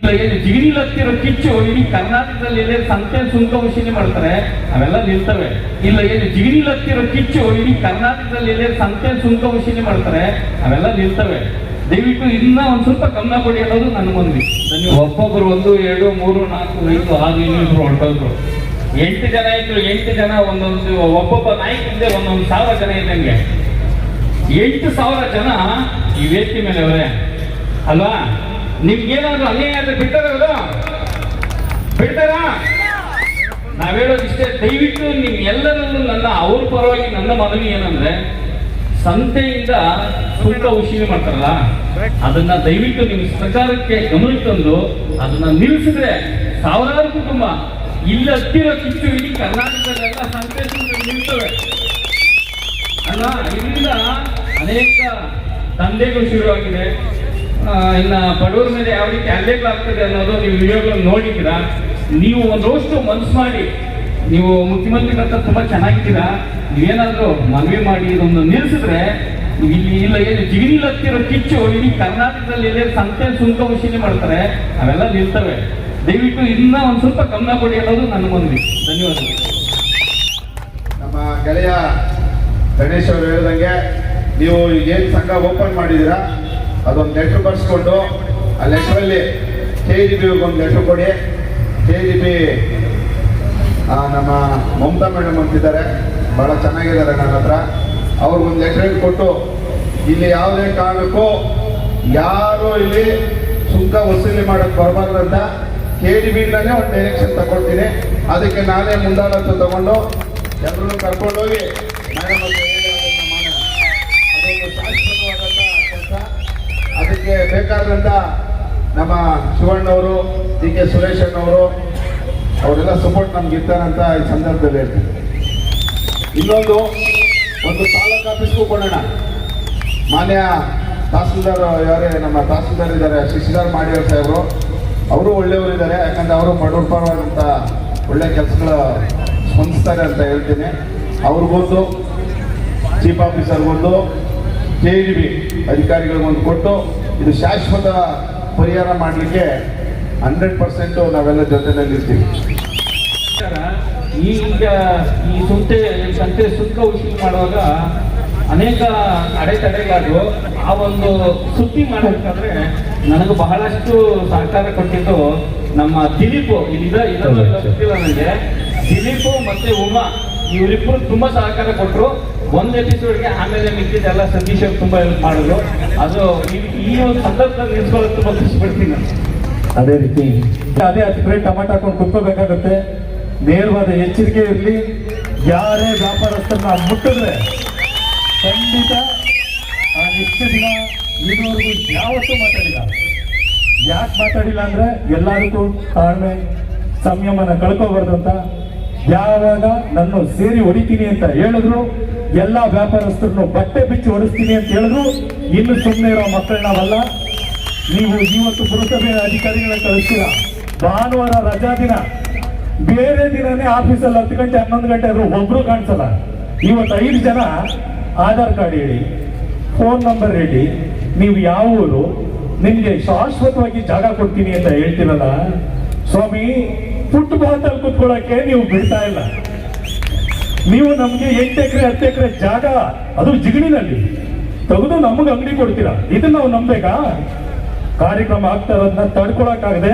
ಇಲ್ಲ ಏನು ಜಿಗಿಣಿಲ್ ಹತ್ತಿರೋ ಕಿಚ್ಚು ಇಡೀ ಕರ್ನಾಟಕದಲ್ಲಿ ಎಲ್ಲೇ ಸಂತೆ ಸುಂಕ ವಸೂಲಿ ಮಾಡ್ತಾರೆ ಅವೆಲ್ಲ ನಿಲ್ತವೆ. ಇಲ್ಲ ಏನು ಜಿಗಿಣಿಲ್ ಹತ್ತಿರೋ ಕಿಚ್ಚು ಇಡೀ ಕರ್ನಾಟಕದಲ್ಲಿ ಎಲ್ಲೇ ಸಂತೆ ಸುಂಕ ವಸೂಲಿ ಮಾಡ್ತಾರೆ ಅವೆಲ್ಲ ನಿಲ್ತವೆ. ದಯವಿಟ್ಟು ಇನ್ನ ಒಂದ್ ಸ್ವಲ್ಪ ಗಮನ ಕೊಡಿ ಅನ್ನೋದು ನನ್ನ ಮನವಿ. ಒಬ್ಬೊಬ್ರು 1, 2, 3, 4, 5, 6 ಇನ್ನಿಬ್ರು ಹೊರಟೋದ್ರು. 8 ಜನ ಇದ್ರು. 8 ಜನ ಒಂದೊಂದು ಒಬ್ಬೊಬ್ಬ ನಾಯಕನಿಂದ 1,000 ಜನ ಇದ್ದಂಗೆ 8,000 ಜನ ಈ ವೇದಿಕೆ ಮೇಲೆ ಅವರೇ ಅಲ್ವಾ? ನಿಮ್ಗೇನಾದ್ರು ಅನ್ಯಾಯ ಆದ್ರೆ ಬಿಡ್ತಾರಾ? ನಾವ್ ಹೇಳೋದಿಷ್ಟೇ, ದಯವಿಟ್ಟು ನಿಮ್ ಎಲ್ಲರಲ್ಲೂ ಅವ್ರ ಪರವಾಗಿ ನನ್ನ ಮನವಿ ಏನಂದ್ರೆ, ಸಂತೆಯಿಂದ ಸುಂಕ ವಸೂಲಿ ಮಾಡ್ತಾರಲ್ಲ ಅದನ್ನ ದಯವಿಟ್ಟು ನಿಮ್ ಸರ್ಕಾರಕ್ಕೆ ಗಮನಕ್ಕೆ ತಂದು ಅದನ್ನ ನಿಲ್ಲಿಸಿದ್ರೆ ಸಾವಿರಾರು ಕುಟುಂಬ ಇಲ್ಲಿ ಹತ್ತಿರೋ ಕಿಚ್ಚು ಇಡೀ ಕರ್ನಾಟಕದಲ್ಲೆಲ್ಲ ಸಂತೆ ಸುಂಕ ನಿಲ್ತವೆ ಅಲ್ಲ. ಇದರಿಂದ ಅನೇಕ ದಂಧೆಗಳು ಶುರುವಾಗಿದೆ. ಇನ್ನ ಬಡವರ ಮೇಲೆ ಯಾವ ರೀತಿ ಹಲ್ಲೆಗಳಾಗ್ತದೆ ಅನ್ನೋದು ನೀವು ವಿಡಿಯೋಗಳನ್ನು ನೋಡಿದ್ದೀರಾ. ನೀವು ಒಂದಷ್ಟು ಮನಸ್ಸು ಮಾಡಿ, ನೀವು ಮುಖ್ಯಮಂತ್ರಿ ಹತ್ರ ತುಂಬಾ ಚೆನ್ನಾಗಿದ್ದೀರಾ, ನೀವೇನಾದ್ರೂ ಮನವಿ ಮಾಡಿ ಇದೊಂದು ನಿಲ್ಲಿಸಿದ್ರೆ ಇಲ್ಲಿ ಇಲ್ಲ ಏನು ಜಿಗಿಣಿಲ್ ಹತ್ತಿರೋ ಕಿಚ್ಚು ಇಡೀ ಕರ್ನಾಟಕದಲ್ಲಿ ಎಲ್ಲೇ ಸಂತೆ ಸುಂಕ ವಸೂಲಿ ಮಾಡ್ತಾರೆ ಅವೆಲ್ಲ ನಿಲ್ತವೆ. ದಯವಿಟ್ಟು ಇನ್ನ ಒಂದ್ ಸ್ವಲ್ಪ ಗಮನ ಕೊಡಿ ಅನ್ನೋದು ನನ್ನ ಮನವಿ. ಧನ್ಯವಾದಗಳು. ನಮ್ಮ ಗೆಳೆಯ ಗಣೇಶ್ ಅವರು ಹೇಳಿದಂಗೆ, ನೀವು ಏನು ಸಂಘ ಓಪನ್ ಮಾಡಿದ್ದೀರಾ ಅದೊಂದು ಲೆಟ್ರ್ ಬರ್ಸ್ಕೊಂಡು ಆ ಲೆಟ್ರಲ್ಲಿ KGB ಒಂದು ಲೆಟ್ರ್ ಕೊಡಿ. KGB ನಮ್ಮ ಮಮತಾ ಮೇಡಮ್ ಅಂತಿದ್ದಾರೆ, ಭಾಳ ಚೆನ್ನಾಗಿದ್ದಾರೆ ನನ್ನ ಹತ್ರ. ಅವ್ರಿಗೊಂದು ಲೆಟ್ರ್ ಕೊಟ್ಟು ಇಲ್ಲಿ ಯಾವುದೇ ಕಾರಣಕ್ಕೂ ಯಾರು ಇಲ್ಲಿ ಸುಂಕ ವಸೂಲಿ ಮಾಡೋಕ್ಕೆ ಬರಬಾರ್ದಂತ KGBಯಿಂದಲೇ ಒಂದು ಡೈರೆಕ್ಷನ್ ತಗೊಳ್ತೀನಿ. ಅದಕ್ಕೆ ನಾನೇ ಮುಂದಾಳತ್ವ ತಗೊಂಡು ಎಲ್ಲರೂ ಕರ್ಕೊಂಡೋಗಿ ಮೇಡಮ್ ಅಂತ ಹೇಳಿ ಅದನ್ನು ಮಾಡೋಣ. ಅದೊಂದು ಶಾಶ್ವತವಾದಂಥ ಕೆಲಸ. ಅದಕ್ಕೆ ಬೇಕಾದಂಥ ನಮ್ಮ ಶಿವಣ್ಣವರು, DK ಸುರೇಶ್ ಅಣ್ಣವರು ಅವರೆಲ್ಲ ಸಪೋರ್ಟ್ ನಮ್ಗೆ ಇರ್ತಾರಂತ ಈ ಸಂದರ್ಭದಲ್ಲಿ ಹೇಳ್ತೀನಿ. ಇನ್ನೊಂದು ತಾಲೂಕು ಆಫೀಸ್ಗೂ ಕೊಡೋಣ. ಮಾನ್ಯ ತಹಸೀಲ್ದಾರ್ ಯಾರೇ ನಮ್ಮ ತಹಸೀಲ್ದಾರ್ ಇದ್ದಾರೆ, ಶಿಶಿರಾರ್ ಮಾಡಿಯವ್ರ ಸಾಹೇಬರು, ಅವರು ಒಳ್ಳೆಯವರಿದ್ದಾರೆ. ಯಾಕಂದ್ರೆ ಅವರು ಬಡವ್ರ ಪರವಾದಂಥ ಒಳ್ಳೆ ಕೆಲಸಗಳ ಸ್ಪಂದಿಸ್ತಾರೆ ಅಂತ ಹೇಳ್ತೀನಿ. ಅವ್ರಿಗೊಂದು ಚೀಫ್ ಆಫೀಸರ್ಗೊಂದು KGB ಅಧಿಕಾರಿಗಳಿಗೊಂದು ಕೊಟ್ಟು ಇದು ಶಾಶ್ವತ ಪರಿಹಾರ ಮಾಡಲಿಕ್ಕೆ 100% ನಾವೆಲ್ಲ ಜೊತೆಯಲ್ಲಿರ್ತೀವಿ. ಈಗ ಈ ಸಂತೆ ಸುಂಕ ವಸೂಲಿ ಮಾಡುವಾಗ ಅನೇಕ ಅಡೆತಡೆಗಳು ಆ ಒಂದು ಸುದ್ದಿ ಮಾಡಬೇಕಾದ್ರೆ ನನಗೆ ಬಹಳಷ್ಟು ಸಹಕಾರ ಕೊಟ್ಟಿದ್ದು ನಮ್ಮ ದಿಲೀಪ್. ಗೊತ್ತಿಲ್ಲ ನನಗೆ. ದಿಲೀಪ್ ಮತ್ತೆ ಉಮಾ ಇವರಿಬ್ಬರು ತುಂಬಾ ಸಹಕಾರ ಕೊಟ್ಟರು ಒಂದು ಎಪಿಸೋಡ್ಗೆ. ಆಮೇಲೆ ಮಿಕ್ಕಿದೆಲ್ಲ ಸತೀಶ್ ಅವರು ತುಂಬಾ ಹೆಲ್ಪ್ ಮಾಡಿದ್ರು. ಅದು ಈ ಒಂದು ಸಂದರ್ಭದಲ್ಲಿ ನಿಲ್ಸ್ಕೊಳ್ಳೋದು ತುಂಬಾ ಖುಷಿ ಪಡ್ತೀನಿ. ಅದೇ ರೀತಿ ಅದೇ ಹತ್ತು ಟಮಾಟ ಹಾಕೊಂಡು ಕುತ್ಕೋಬೇಕಾಗುತ್ತೆ. ನೇರವಾದ ಎಚ್ಚರಿಕೆ ಇರಲಿ. ಯಾರೇ ವ್ಯಾಪಾರಸ್ಥರನ್ನ ಮುಟ್ಟಿದ್ರೆ ಖಂಡಿತ ಇಷ್ಟು ದಿನ ಇದುವರೆಗೂ ಯಾವತ್ತೂ ಮಾತಾಡಿಲ್ಲ. ಯಾಕೆ ಮಾತಾಡಿಲ್ಲ ಅಂದ್ರೆ ಎಲ್ಲರಿಗೂ ತಾಳ್ಮೆ ಸಂಯಮನ ಕಳ್ಕೋಬಾರ್ದು ಅಂತ. ಯಾವಾಗ ನನ್ನ ಸೇರಿ ಹೊಡಿತೀನಿ ಅಂತ ಹೇಳಿದ್ರು, ಎಲ್ಲ ವ್ಯಾಪಾರಸ್ಥರನ್ನು ಬಟ್ಟೆ ಬಿಚ್ಚಿ ಹೊಡಿಸ್ತೀನಿ ಅಂತ ಹೇಳಿದ್ರು, ಇನ್ನು ಸುಮ್ಮನೆ ಇರೋ ಮಕ್ಕಳು ನಾವಲ್ಲ. ನೀವು ಇವತ್ತು ಪುರಸಭೆ ಅಧಿಕಾರಿಗಳ ಕಳಿಸ್ತೀರ. ಭಾನುವಾರ ರಜಾ ದಿನ, ಬೇರೆ ದಿನನೇ ಆಫೀಸಲ್ಲಿ 10 ಗಂಟೆ 11 ಗಂಟೆ ಆದ್ರೂ ಒಬ್ರು ಕಾಣಿಸಲ್ಲ. ಇವತ್ತು 5 ಜನ ಆಧಾರ್ ಕಾರ್ಡ್ ಹೇಳಿ, ಫೋನ್ ನಂಬರ್ ಹೇಳಿ, ನೀವು ಯಾವ ಊರು, ನಿಮ್ಗೆ ಶಾಶ್ವತವಾಗಿ ಜಾಗ ಕೊಡ್ತೀನಿ ಅಂತ ಹೇಳ್ತೀರಲ್ಲ ಸ್ವಾಮಿ. ಫುಟ್ಪಾತ್ ಅಲ್ಲಿ ಕುತ್ಕೊಳ್ಳೋಕೆ ನೀವು ಬಿಡ್ತಾ ಇಲ್ಲ. ನೀವು ನಮ್ಗೆ 8 ಎಕರೆ 10 ಎಕರೆ ಜಾಗ, ಅದು ಜಿಗಣಿನಲ್ಲಿ ತೆಗೆದು ನಮಗೆ ಅಂಗಡಿ ಕೊಡ್ತೀರಾ. ಇದನ್ನ ನಾವು ನಂಬೇಕಾ? ಕಾರ್ಯಕ್ರಮ ಆಗ್ತಾ ಇರೋದನ್ನ ತಡ್ಕೊಳಕ್ಕಾಗದೆ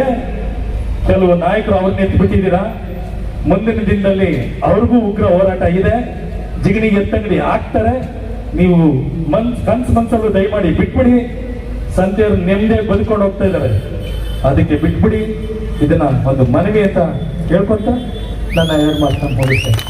ಕೆಲವು ನಾಯಕರು ಅವ್ರನ್ನ ಎತ್ಬಿಟ್ಟಿದ್ದೀರಾ. ಮುಂದಿನ ದಿನದಲ್ಲಿ ಅವ್ರಿಗೂ ಉಗ್ರ ಹೋರಾಟ ಇದೆ. ಜಿಗಣಿಗೆ ಎತ್ತಂಗಡಿ ಹಾಕ್ತಾರೆ. ನೀವು ಮನ್ಸಲ್ಲೂ ದಯಮಾಡಿ ಬಿಟ್ಬಿಡಿ. ಸಂತೆಯವರು ನೆಮ್ಮದಿ ಬದುಕೊಂಡು ಹೋಗ್ತಾ ಇದ್ದಾರೆ, ಅದಕ್ಕೆ ಬಿಟ್ಬಿಡಿ. ಇದನ್ನ ಒಂದು ಮನವಿ ಅಂತ ಕೇಳ್ಕೊಂತ ನನ್ನ 2 ಮಾತನ್ನ ಮುಗಿಸ್ತೇನೆ.